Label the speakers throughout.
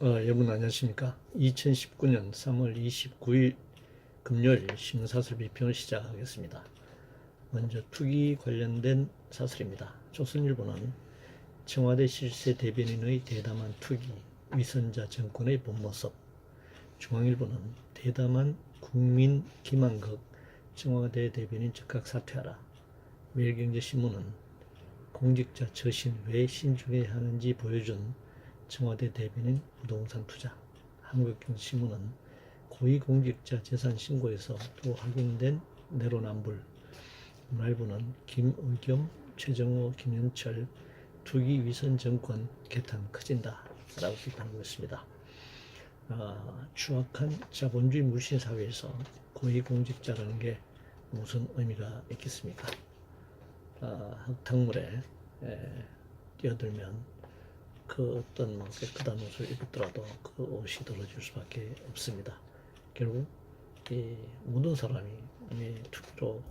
Speaker 1: 여러분 안녕하십니까? 2019년 3월 29일 금요일 신문사설 비평을 시작하겠습니다. 먼저 투기 관련된 사설입니다. 조선일보는 청와대 실세 대변인의 대담한 투기, 위선자 정권의 본 모습. 중앙일보는 대담한 국민 기만극, 청와대 대변인 즉각 사퇴하라. 매일경제신문은 공직자 처신 왜 신중해야 하는지 보여준 청와대 대변인 부동산 투자. 한국경제신문은 고위공직자 재산 신고에서 또 확인된 내로남불. 문화일보는 김의겸, 최정호, 김현철 투기 위선 정권 개탄 커진다 라고 비판하고 있습니다. 추악한 자본주의 물신 사회에서 고위공직자라는 게 무슨 의미가 있겠습니까? 흙탕물에 뛰어들면 그 어떤 깨끗한 옷을 입었더라도 그 옷이 떨어질 수밖에 없습니다. 결국 이 모든 사람이 이 투기로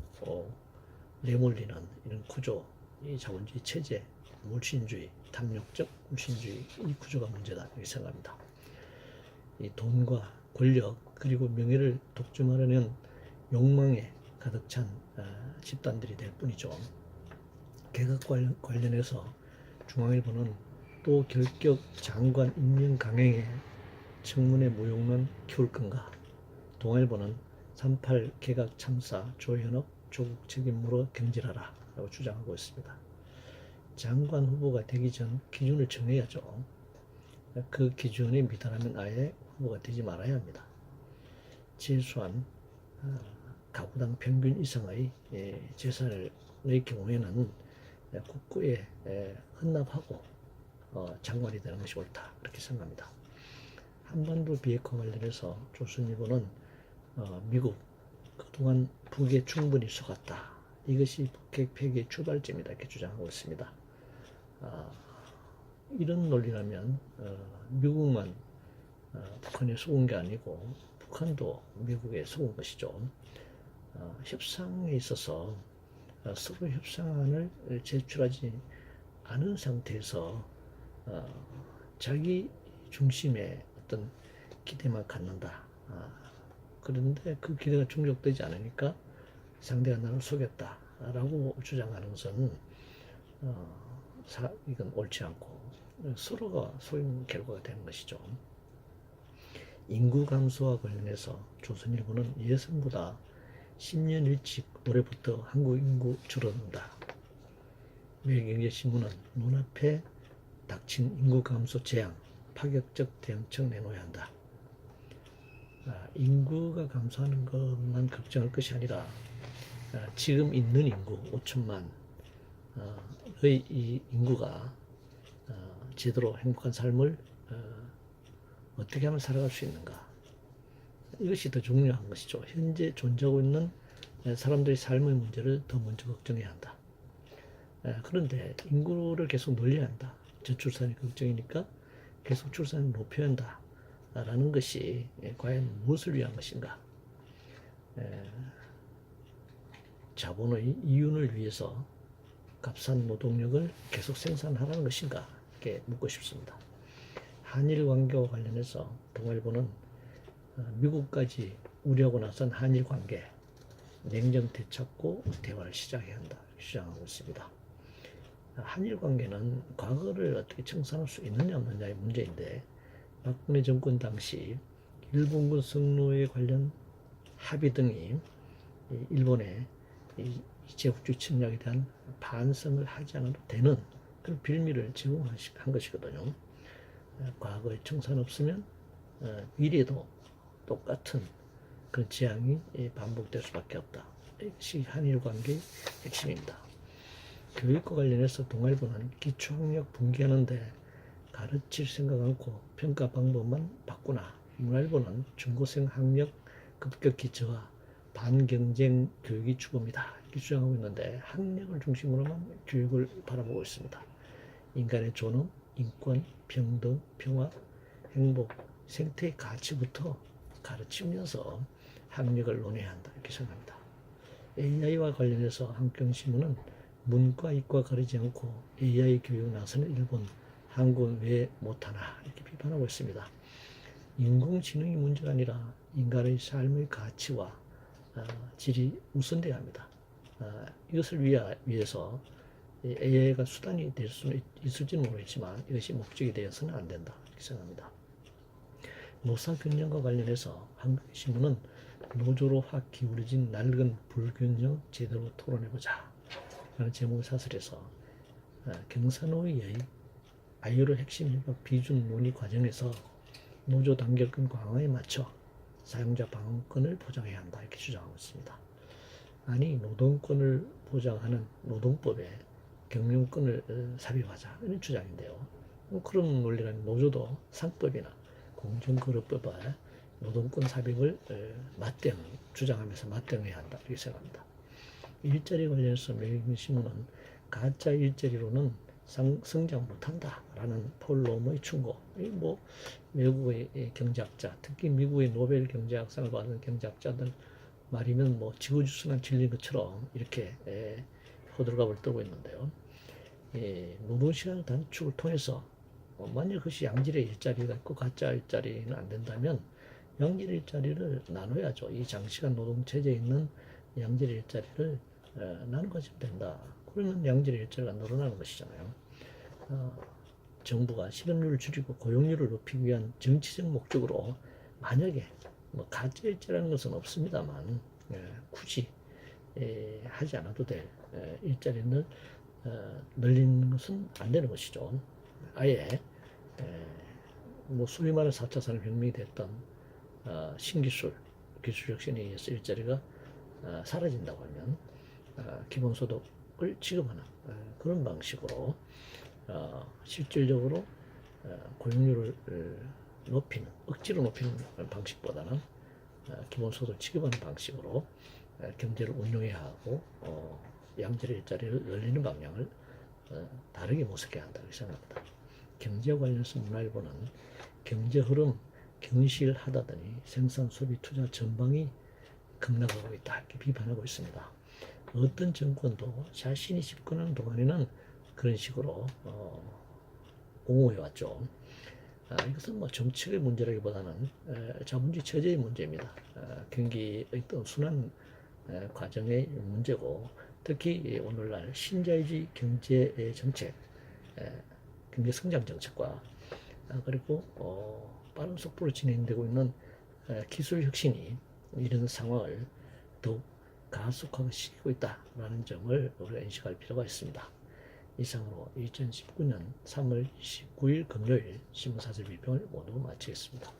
Speaker 1: 내몰리는 이런 구조, 이 자본주의 체제, 물신주의, 탐욕적 물신주의 이 구조가 문제다 이렇게 생각합니다. 이 돈과 권력 그리고 명예를 독점하려는 욕망에 가득 찬 집단들이 될 뿐이죠. 개혁 관련해서 중앙일보는 또 결격 장관 임명 강행에 청문회 무용론 키울 건가. 동아일보는 3.8 개각 참사 조현업 조국 책임으로 경질하라 라고 주장하고 있습니다. 장관 후보가 되기 전 기준을 정해야죠. 그 기준에 미달하면 아예 후보가 되지 말아야 합니다. 최소한 가구당 평균 이상의 재산의 경우에는 국고에 헌납하고 장관이 되는 것이 옳다 그렇게 생각합니다. 한반도 비핵화 관련해서 조선일보는 미국 그동안 북에 충분히 속았다. 이것이 북핵 폐기의 출발점이다 이렇게 주장하고 있습니다. 이런 논리라면 미국만 북한에 속은 게 아니고 북한도 미국에 속은 것이죠. 협상에 있어서 서로 협상안을 제출하지 않은 상태에서 자기 중심의 어떤 기대만 갖는다. 그런데 그 기대가 충족되지 않으니까 상대가 나를 속였다라고 주장하는 것은 이건 옳지 않고 서로가 속인 결과가 되는 것이죠. 인구 감소와 관련해서 조선일보는 예상보다 10년 일찍 올해부터 한국 인구 줄어든다. 매일경제신문은 눈앞에 닥친 인구 감소 재앙, 파격적 대응책 내놓아야 한다. 인구가 감소하는 것만 걱정할 것이 아니라 지금 있는 인구 5천만의 이 인구가 제대로 행복한 삶을 어떻게 하면 살아갈 수 있는가. 이것이 더 중요한 것이죠. 현재 존재하고 있는 사람들의 삶의 문제를 더 먼저 걱정해야 한다. 그런데 인구를 계속 늘려야 한다. 저출산이 걱정이니까 계속 출산을 높여야 한다 라는 것이 과연 무엇을 위한 것인가. 자본의 이윤을 위해서 값싼 노동력을 계속 생산하라는 것인가 이렇게 묻고 싶습니다. 한일 관계와 관련해서 동아일보는 미국까지 우려하고 나선 한일 관계 냉정 되찾고 대화를 시작해야 한다 이렇게 주장하고 있습니다. 한일 관계는 과거를 어떻게 청산할 수 있느냐 없느냐의 문제인데 박근혜 정권 당시 일본군 성노예 관련 합의 등이 일본의 제국주의 침략에 대한 반성을 하지 않아도 되는 그런 빌미를 제공한 것이거든요. 과거에 청산 없으면 미래도 똑같은 그런 재앙이 반복될 수밖에 없다. 이것이 한일 관계의 핵심입니다. 교육과 관련해서 동아일보는 기초학력 분기하는데 가르칠 생각 않고 평가 방법만 바꾸나. 문화일보는 중고생 학력 급격히 저하, 반경쟁 교육이 주범이다 이렇게 주장하고 있는데 학력을 중심으로만 교육을 바라보고 있습니다. 인간의 존엄, 인권, 평등, 평화, 행복, 생태의 가치부터 가르치면서 학력을 논해야 한다 이렇게 생각합니다. AI와 관련해서 한국경제신문은 문과, 이과 가리지 않고 AI 교육 나서는 일본 한국은 왜 못하나 이렇게 비판하고 있습니다. 인공지능이 문제가 아니라 인간의 삶의 가치와 질이 우선돼야 합니다. 이것을 위해서 AI가 수단이 될 수는 있을지는 모르겠지만 이것이 목적이 되어서는 안 된다 이렇게 생각합니다. 노사균형과 관련해서 한국신문은 노조로 확 기울어진 낡은 불균형 제대로 토론해보자 라는 제목의 사설에서 경사노위의 아이오르 핵심 협약 비준 논의 과정에서 노조 단결권 강화에 맞춰 사용자 방어권을 보장해야 한다 이렇게 주장하고 있습니다. 아니 노동권을 보장하는 노동법에 경영권을 삽입하자 이런 주장인데요. 그런 논리라면 노조도 상법이나 공정거래법에 노동권 삽입을 주장하면서 맞대응해야 한다 이렇게 생각합니다. 일자리 관련해서 매일신문은 가짜 일자리로는 성장 못한다라는 폴 롬의 충고. 외국의 경제학자, 특히 미국의 노벨 경제학상을 받은 경제학자들 말이면 지구주선한 진리인 것처럼 이렇게 호들갑을 떨고 있는데요. 노동시간 단축을 통해서 만약 그것이 양질의 일자리가 있고 가짜 일자리는 안 된다면 양질의 일자리를 나눠야죠. 이 장시간 노동 체제에 있는 양질의 일자리를 나눠 가지면 된다. 그러면 양질의 일자리가 늘어나는 것이잖아요. 정부가 실업률을 줄이고 고용률을 높이기 위한 정치적 목적으로 만약에 가짜 일자리라는 것은 없습니다만 굳이 하지 않아도 될 일자리를 늘리는 것은 안 되는 것이죠. 아예 소위 말하는 4차 산업혁명이 됐던 신기술, 기술혁신에 의해서 일자리가 사라진다고 하면 기본소득을 지급하는 그런 방식으로 실질적으로 고용률을 높이는, 억지로 높이는 방식보다는 기본소득을 지급하는 방식으로 경제를 운영해야 하고 양질의 일자리를 늘리는 방향을 다르게 모색해야 한다고 생각합니다. 경제와 관련해서 문화일보는 경제 흐름 경실하다더니 생산, 소비, 투자 전방이 급락하고 있다 이렇게 비판하고 있습니다. 어떤 정권도 자신이 집권하는 동안에는 그런 식으로 옹호해왔죠. 이것은 정책의 문제라기보다는 자본주의 체제의 문제입니다. 경기의 어떤 순환 과정의 문제고, 특히 오늘날 신자유주의 경제 정책, 경제 성장 정책과 그리고 빠른 속도로 진행되고 있는 기술 혁신이 이런 상황을 더욱 가속화시키고 있다는 점을 우리가 인식할 필요가 있습니다. 이상으로 2019년 3월 19일 금요일 신문사설 비평을 모두 마치겠습니다.